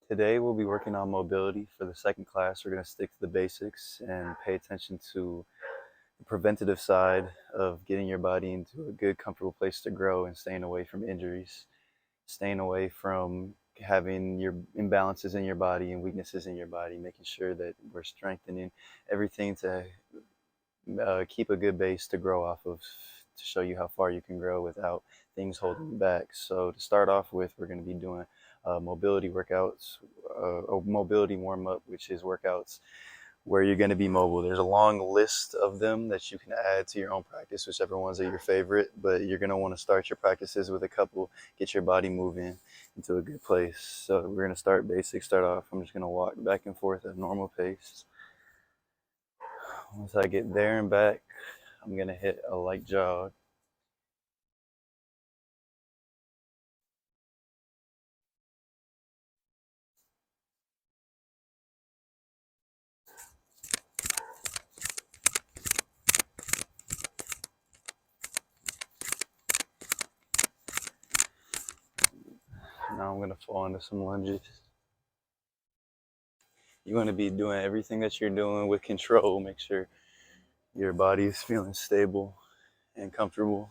Today we'll be working on mobility. For the second class, we're going to stick to the basics and pay attention to the preventative side of getting your body into a good, comfortable place to grow and staying away from injuries, staying away from having your imbalances in your body and weaknesses in your body, making sure that we're strengthening everything to keep a good base to grow off of, to show you how far you can grow without things holding you back. So to start off with, we're going to be doing mobility workouts, a mobility warm-up, which is workouts where you're going to be mobile. There's a long list of them that you can add to your own practice, whichever ones are your favorite, but you're going to want to start your practices with a couple, get your body moving into a good place. So we're going to start basic, start off. I'm just going to walk back and forth at a normal pace. Once I get there and back, I'm going to hit a light jog. Now I'm going to fall into some lunges. You want to be doing everything that you're doing with control. Make sure your body is feeling stable and comfortable.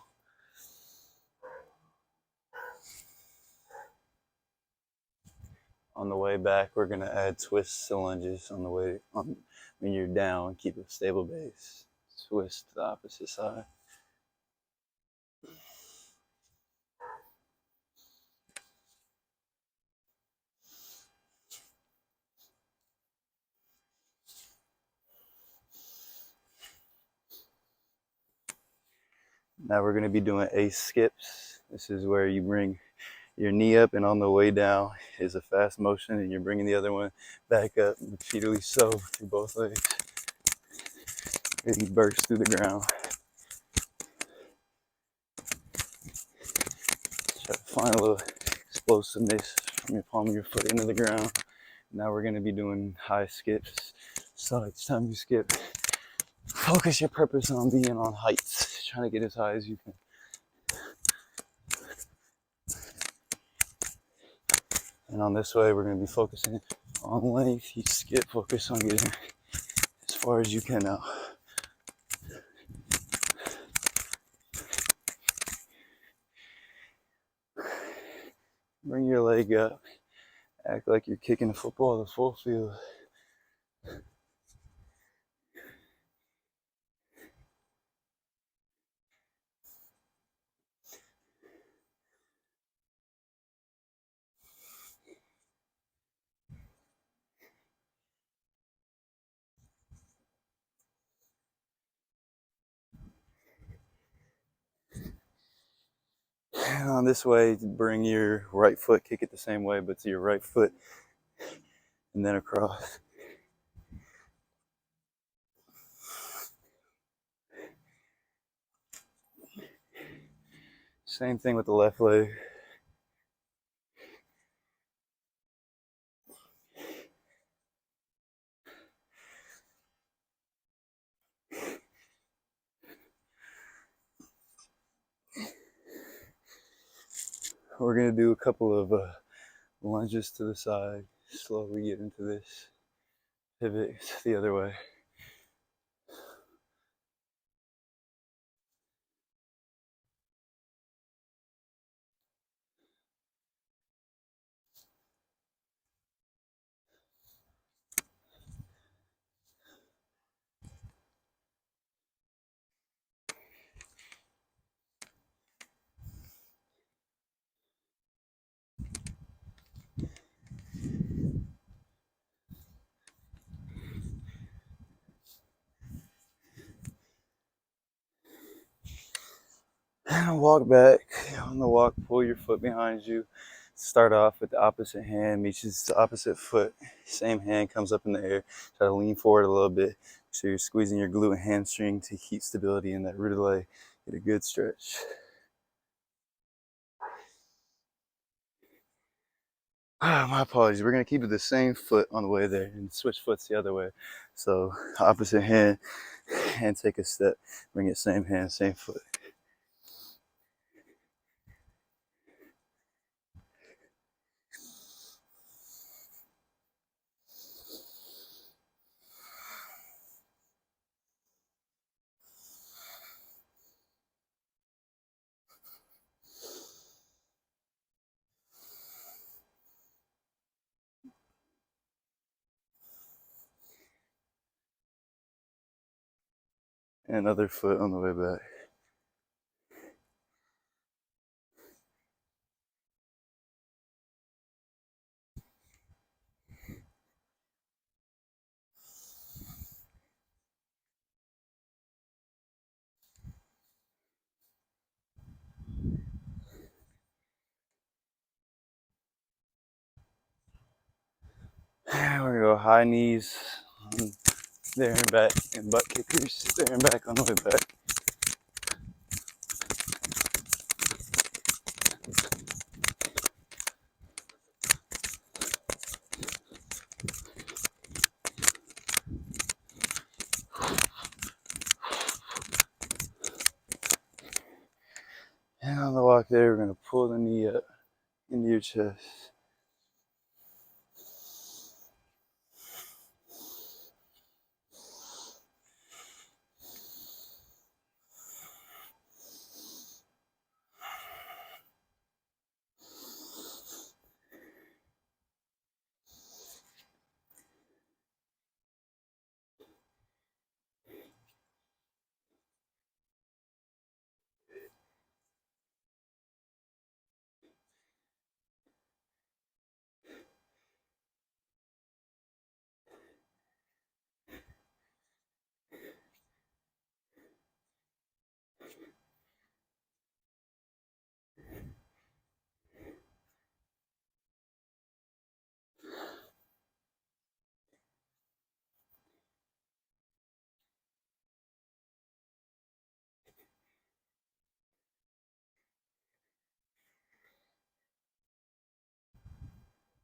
On the way back, we're going to add twists to lunges on the way on. When you're down, keep a stable base. Twist to the opposite side. Now we're going to be doing ace skips. This is where you bring your knee up, and on the way down is a fast motion, and you're bringing the other one back up repeatedly so through both legs. And you burst through the ground. Try to find a little explosiveness from your palm of your foot into the ground. Now we're going to be doing high skips. So each time you skip, focus your purpose on being on heights, trying to get as high as you can. And on this way, we're going to be focusing on length. Each skip, focus on getting as far as you can now. Bring your leg up. Act like you're kicking a football to full field. And on this way, bring your right foot, kick it the same way, but to your right foot, and then across. Same thing with the left leg. We're going to do a couple of lunges to the side. Slowly get into this pivot the other way. And walk back. On the walk, pull your foot behind you. Start off with the opposite hand, reaches the opposite foot. Same hand comes up in the air. Try to lean forward a little bit. So you're squeezing your glute and hamstring to keep stability in that rooted leg. Get a good stretch. My apologies. We're going to keep it the same foot on the way there and switch foots the other way. So opposite hand and take a step. Bring it same hand, same foot. and other foot on the way back. We're gonna go high knees there and back, and butt kickers there and back on the way back. And on the walk there, we're gonna pull the knee up into your chest.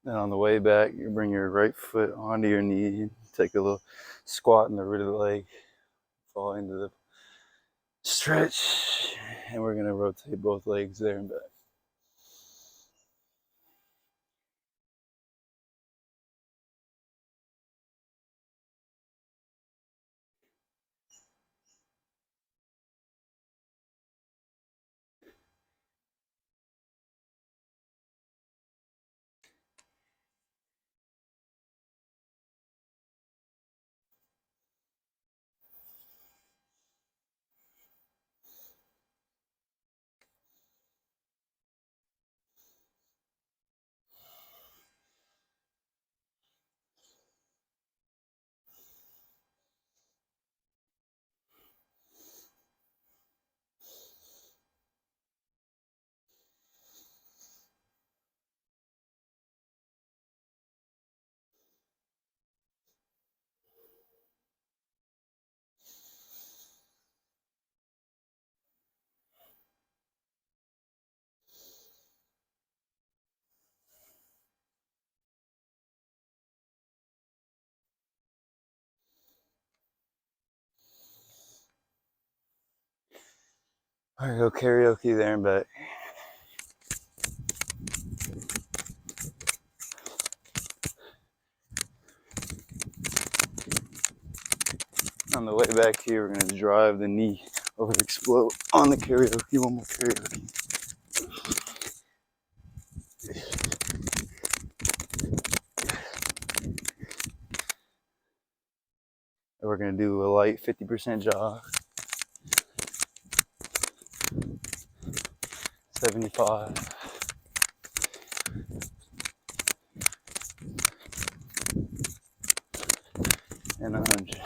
Then on the way back, you bring your right foot onto your knee, take a little squat in the root of the leg, fall into the stretch, and we're gonna rotate both legs there and back. All right, go karaoke there and back. On the way back here, we're gonna drive the knee over explode on the karaoke. One more karaoke. And we're gonna do a light 50% jog, 75, and 100.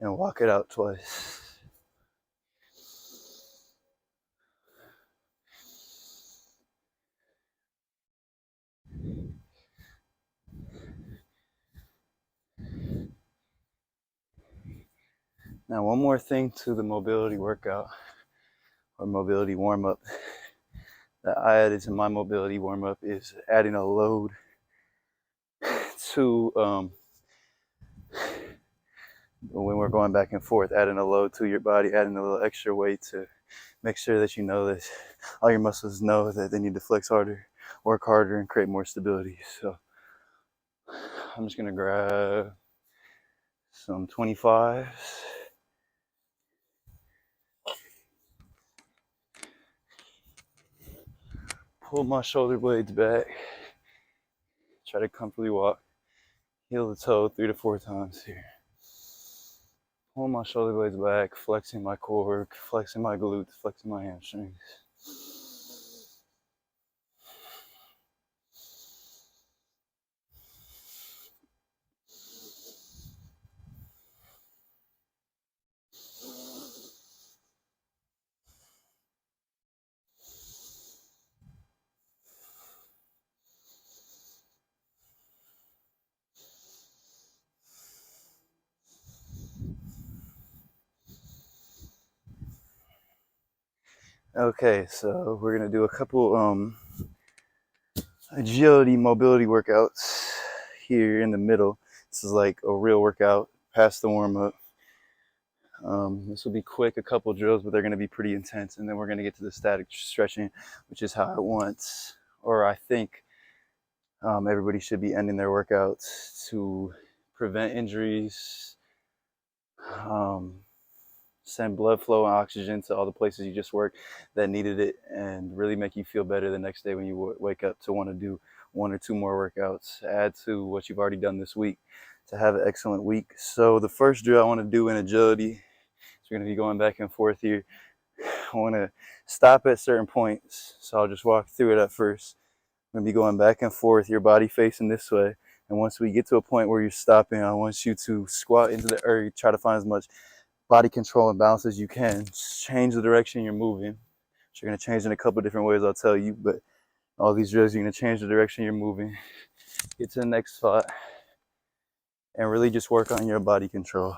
And walk it out twice. Now, one more thing to the mobility workout or mobility warm up that I added to my mobility warm up is adding a load to when we're going back and forth, adding a load to your body, adding a little extra weight to make sure that you know that all your muscles know that they need to flex harder, work harder, and create more stability. So I'm just gonna grab some 25s. Pull my shoulder blades back. Try to comfortably walk. Heel the toe 3 to 4 times here. Pulling my shoulder blades back, flexing my core, flexing my glutes, flexing my hamstrings. Okay, so we're gonna do a couple agility mobility workouts here in the middle. This is like a real workout past the warm-up. This will be quick, a couple drills, but they're going to be pretty intense, and then we're going to get to the static stretching, which is how I want, or I think everybody should be ending their workouts to prevent injuries, send blood flow and oxygen to all the places you just worked that needed it, and really make you feel better the next day when you wake up to want to do 1 or 2 more workouts, add to what you've already done this week to have an excellent week. So the first drill I want to do in agility, so we're going to be going back and forth here. I want to stop at certain points, so I'll just walk through it at first. I'm going to be going back and forth, your body facing this way, and once we get to a point where you're stopping, I want you to squat into the earth, try to find as much body control and balance as you can. Change the direction you're moving. So you're going to change in a couple different ways, I'll tell you, but all these drills, you're going to change the direction you're moving, get to the next spot, and really just work on your body control.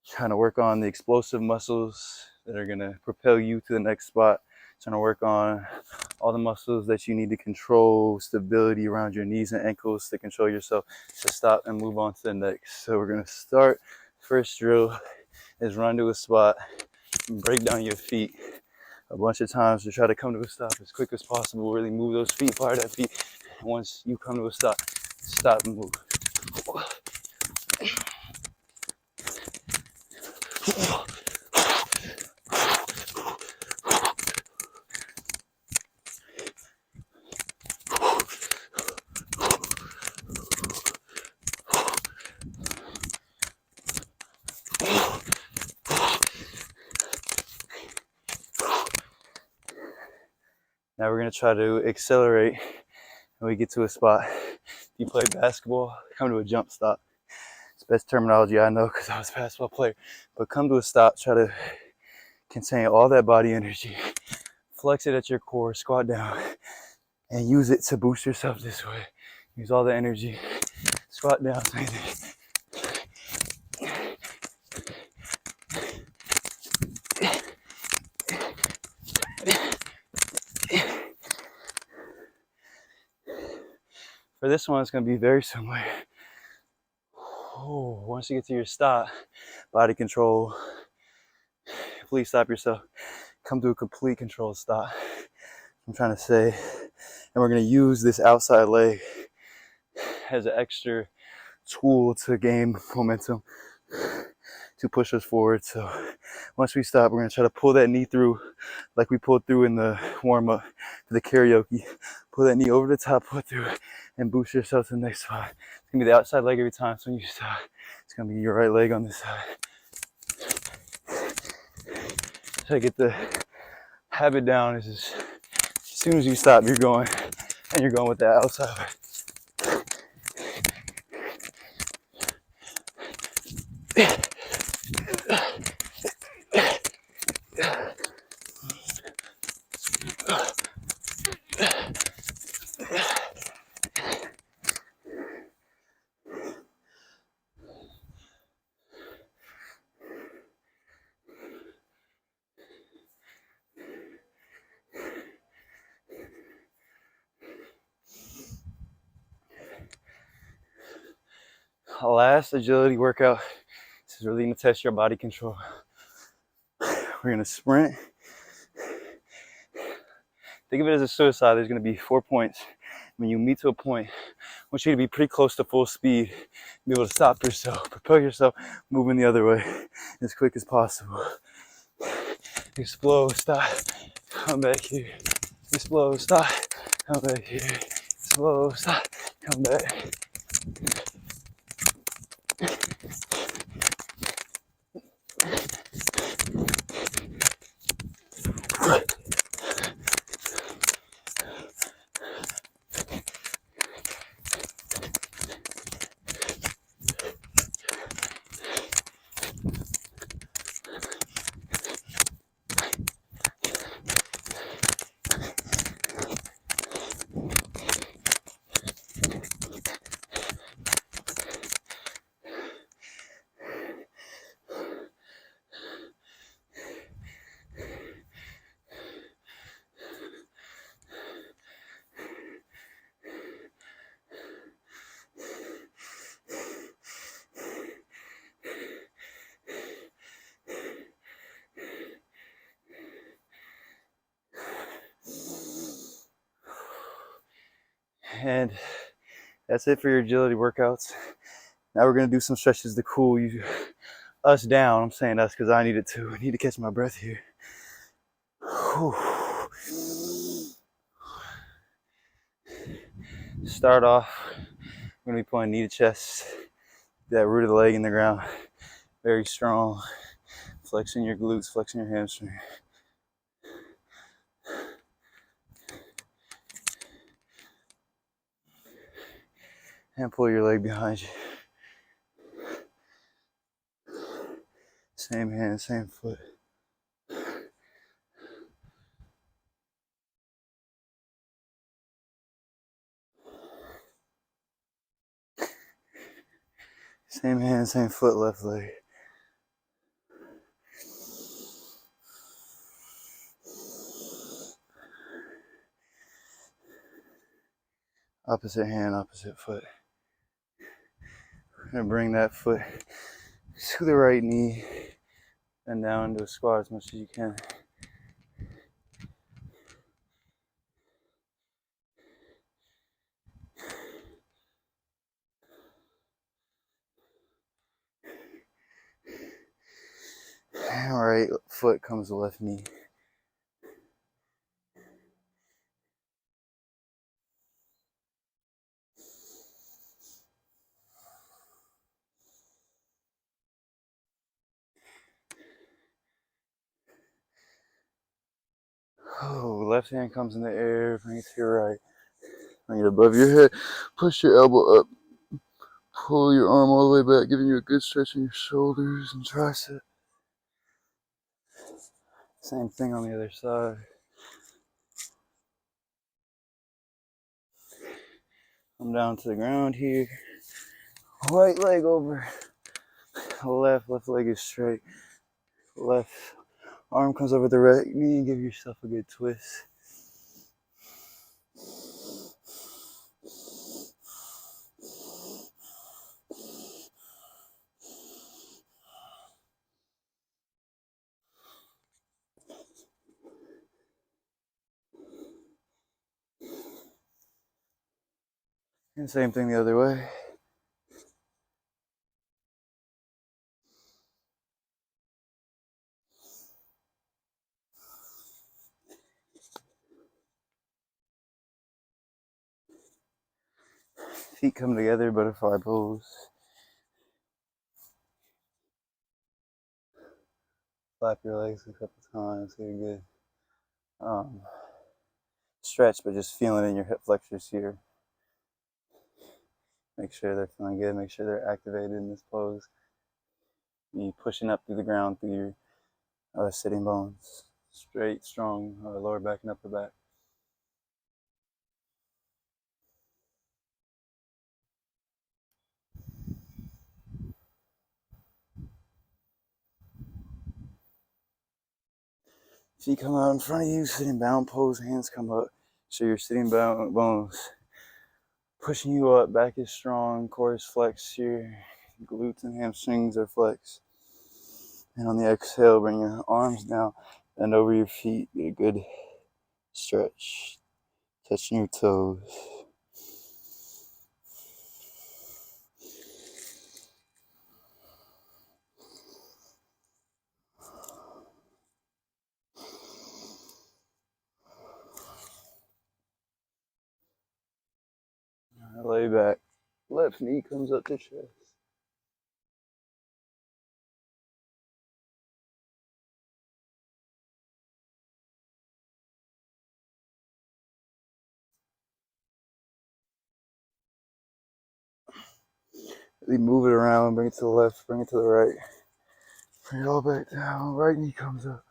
Trying to work on the explosive muscles that are going to propel you to the next spot. Trying to work on all the muscles that you need to control stability around your knees and ankles to control yourself to stop and move on to the next. So we're going to start. First drill is run to a spot and break down your feet a bunch of times to try to come to a stop as quick as possible. Really move those feet, fire that feet. And once you come to a stop, stop and move. Now we're going to try to accelerate when we get to a spot. If you play basketball, come to a jump stop. It's the best terminology I know because I was a basketball player. But come to a stop, try to contain all that body energy. Flex it at your core, squat down, and use it to boost yourself this way. Use all the energy. Squat down. For this one, it's going to be very similar. Once you get to your stop, body control, please stop yourself. Come to a complete controlled stop. I'm trying to say, and we're going to use this outside leg as an extra tool to gain momentum, to push us forward. So once we stop, we're going to try to pull that knee through like we pulled through in the warm-up for the karaoke. Pull that knee over the top, pull through, and boost yourself to the next spot. It's going to be the outside leg every time, so when you stop, it's going to be your right leg on this side. So get the habit down is as soon as you stop, you're going, and you're going with that outside leg. Last agility workout. This is really going to test your body control. We're going to sprint. Think of it as a suicide. There's going to be 4 points. When you meet to a point, I want you to be pretty close to full speed, be able to stop yourself, propel yourself, moving the other way as quick as possible. Explode, stop, come back here. Explode, stop, come back here. slow, stop, come back. And that's it for your agility workouts. Now we're gonna do some stretches to cool us down. I'm saying us because I need it too. I need to catch my breath here. Whew. Start off, we're gonna be pulling knee to chest, that root of the leg in the ground, very strong. Flexing your glutes, flexing your hamstring. And pull your leg behind you. Same hand, same foot. Same hand, same foot, left leg. Opposite hand, opposite foot. We're gonna bring that foot to the right knee and down into a squat as much as you can. And right foot comes to left knee. Oh, left hand comes in the air, bring it to your right. Bring it above your head. Push your elbow up. Pull your arm all the way back, giving you a good stretch in your shoulders and tricep. Same thing on the other side. Come down to the ground here. Right leg over. Left leg is straight. Left arm comes over the right knee and give yourself a good twist. And same thing the other way. Feet come together, butterfly pose. Flap your legs a couple times, get a good stretch, but just feeling in your hip flexors here. Make sure they're feeling good, make sure they're activated in this pose. You pushing up through the ground through your sitting bones. Straight, strong lower back and upper back. Feet come out in front of you, sitting bound pose, hands come up. So you're sitting bound bones. Pushing you up, back is strong, core is flexed here. Glutes and hamstrings are flexed. And on the exhale, bring your arms down, bend over your feet, get a good stretch. Touching your toes. left knee comes up to chest. Really move it around, bring it to the left, bring it to the right. Bring it all back down, right knee comes up.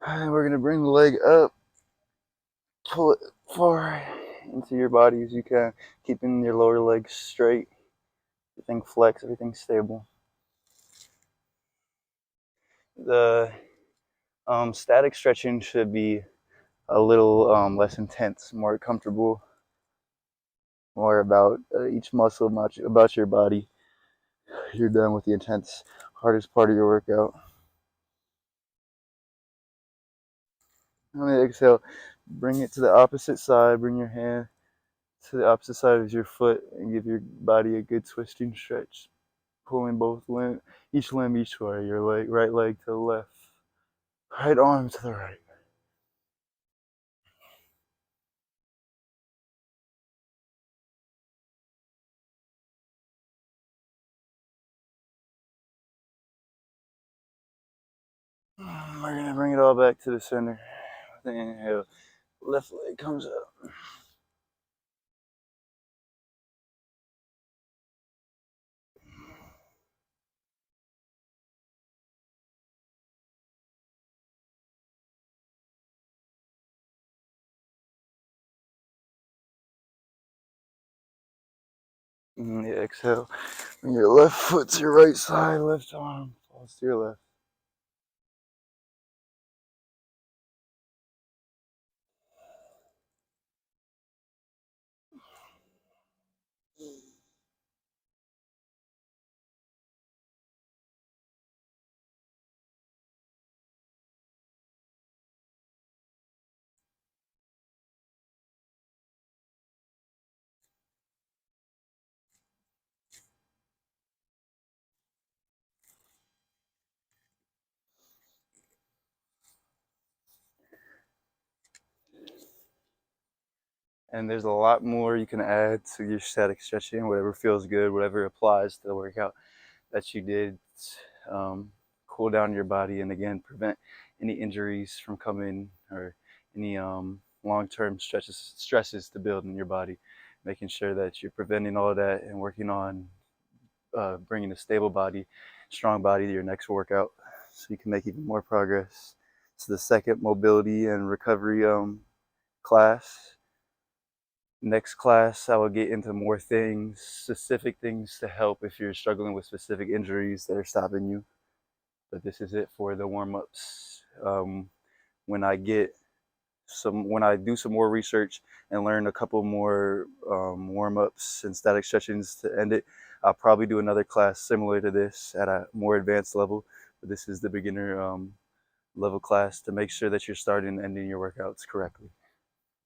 And we're gonna bring the leg up, pull it far into your body as you can, keeping your lower leg straight, everything flex, everything stable. The static stretching should be a little less intense, more comfortable, more about each muscle, about your body. You're done with the intense, hardest part of your workout. On the exhale, bring it to the opposite side, bring your hand to the opposite side of your foot and give your body a good twisting stretch. Pulling each limb each way, your right leg to the left, right arm to the right. We're gonna bring it all back to the center. Inhale, left leg comes up. Exhale, bring your left foot to your right side, left arm falls to your left. And there's a lot more you can add to your static stretching, whatever feels good, whatever applies to the workout that you did. Cool down your body and again prevent any injuries from coming or any long-term stresses to build in your body. Making sure that you're preventing all of that and working on bringing a stable body, strong body to your next workout so you can make even more progress. So the second mobility and recovery class. Next class, I will get into more things, specific things to help if you're struggling with specific injuries that are stopping you. But this is it for the warm-ups. When I do some more research and learn a couple more warm-ups and static stretchings to end it, I'll probably do another class similar to this at a more advanced level. But this is the beginner level class to make sure that you're starting and ending your workouts correctly.